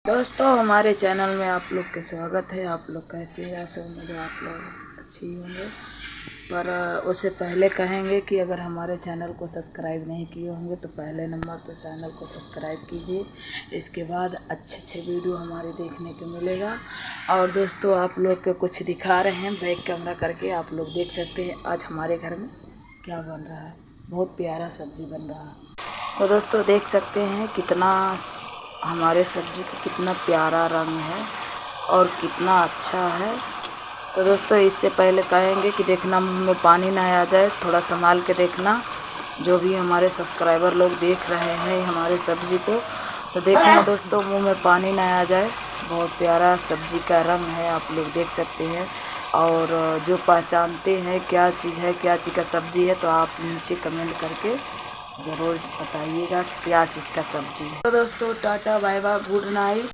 दोस्तों हमारे चैनल में आप लोग का स्वागत है। आप लोग कैसे हैं? आशा उम्मीद है आप लोग अच्छी होंगे। पर उससे पहले कहेंगे कि अगर हमारे चैनल को सब्सक्राइब नहीं किए होंगे तो पहले नंबर पर चैनल को सब्सक्राइब कीजिए। इसके बाद अच्छे वीडियो हमारे देखने को मिलेगा। और दोस्तों आप लोग को कुछ दिखा रहे हैं बैक कैमरा करके, आप लोग देख सकते हैं आज हमारे घर में क्या बन रहा है। बहुत प्यारा सब्जी बन रहा है। तो दोस्तों देख सकते हैं कितना हमारे सब्जी का कितना प्यारा रंग है और कितना अच्छा है। तो दोस्तों इससे पहले कहेंगे कि देखना मुंह में पानी ना आ जाए, थोड़ा संभाल के देखना। जो भी हमारे सब्सक्राइबर लोग देख रहे हैं हमारे सब्जी को, तो देखना दोस्तों मुंह में पानी ना आ जाए। बहुत प्यारा सब्जी का रंग है, आप लोग देख सकते हैं। और जो पहचानते हैं क्या चीज़ है, क्या चीज़ का सब्जी है, तो आप नीचे कमेंट करके ज़रूर बताइएगा क्या चीज़ का सब्जी है। तो दोस्तों टाटा बाय बाय, गुड नाइट।